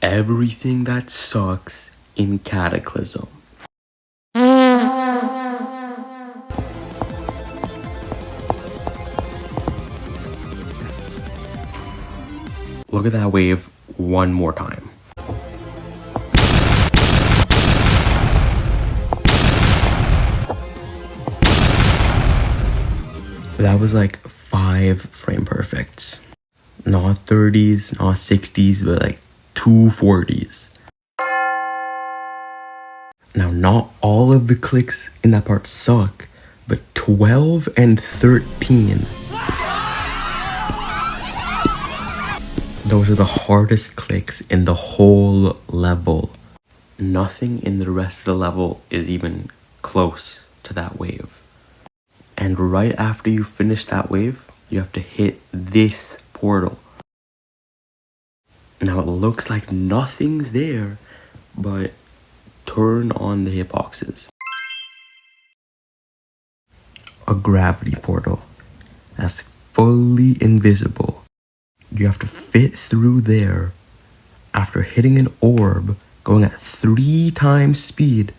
everything that sucks in Cataclysm. Look at that wave one more time. That was like 5 frame perfects. Not 30s, not 60s, but like 240s. Now, not all of the clicks in that part suck, but 12 and 13. Those are the hardest clicks in the whole level. Nothing in the rest of the level is even close to that wave. And right after you finish that wave, you have to hit this portal. Now it looks like nothing's there, but turn on the hitboxes. A gravity portal that's fully invisible. You have to fit through there after hitting an orb going at 3 times speed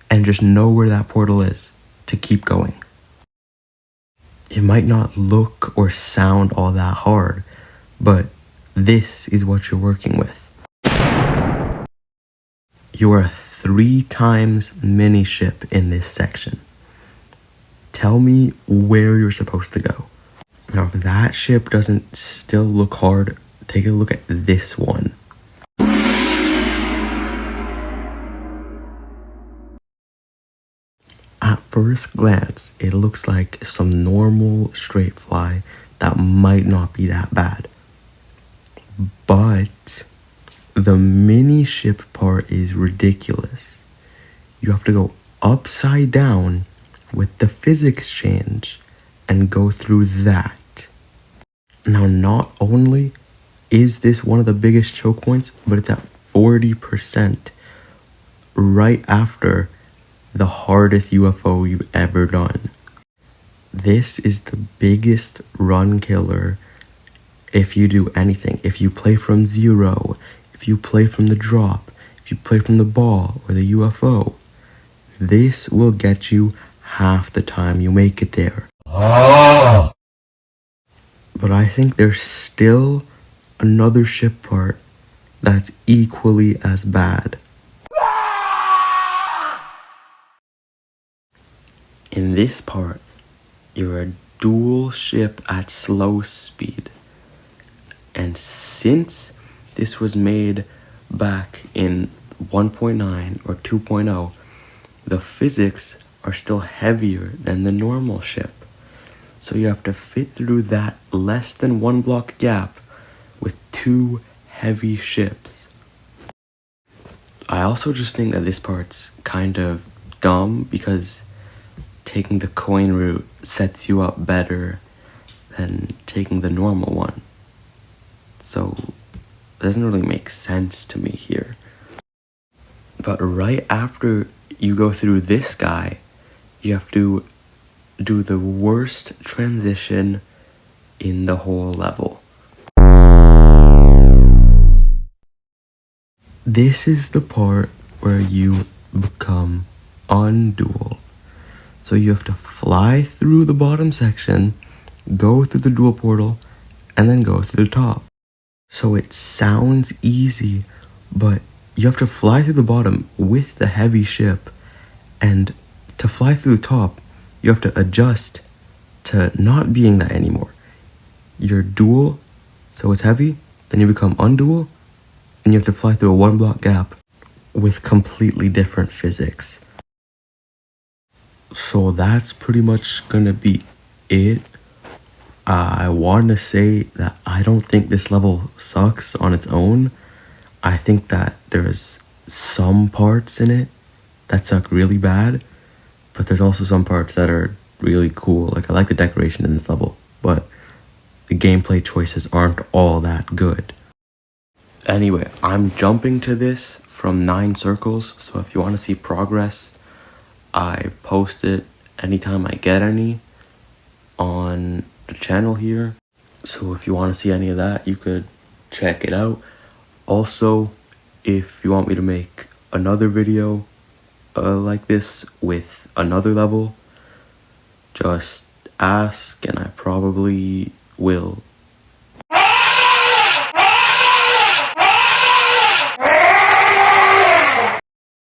and just know where that portal is to keep going. It might not look or sound all that hard, but this is what you're working with. You are 3 times mini ship in this section. Tell me where you're supposed to go. Now, if that ship doesn't still look hard, take a look at this one. At first glance, it looks like some normal straight fly that might not be that bad. But the mini ship part is ridiculous. You have to go upside down with the physics change and go through that. Now, not only is this one of the biggest choke points, but it's at 40% right after the hardest UFO you've ever done. This is the biggest run killer if you do anything. If you play from zero, if you play from the drop, if you play from the ball or the UFO, this will get you half the time you make it there. But I think there's still another ship part that's equally as bad. In this part, you're a dual ship at slow speed. And since this was made back in 1.9 or 2.0, the physics are still heavier than the normal ship. So you have to fit through that less than 1 block gap with 2 heavy ships. I also just think that this part's kind of dumb because taking the coin route sets you up better than taking the normal one. So it doesn't really make sense to me here. But right after you go through this guy, you have to do the worst transition in the whole level. This is the part where you become undual. So you have to fly through the bottom section, go through the dual portal, and then go through the top. So it sounds easy, but you have to fly through the bottom with the heavy ship, and to fly through the top, you have to adjust to not being that anymore. You're dual, so it's heavy, then you become undual, and you have to fly through a 1 block gap with completely different physics. So that's pretty much gonna be it. I want to say that I don't think this level sucks on its own. I think that there's some parts in it that suck really bad, but there's also some parts that are really cool. Like, I like the decoration in this level, but the gameplay choices aren't all that good. Anyway, I'm jumping to this from 9 circles, so if you want to see progress, I post it anytime I get any on the channel here. So if you want to see any of that, you could check it out. Also, if you want me to make another video like this with another level, just ask and I probably will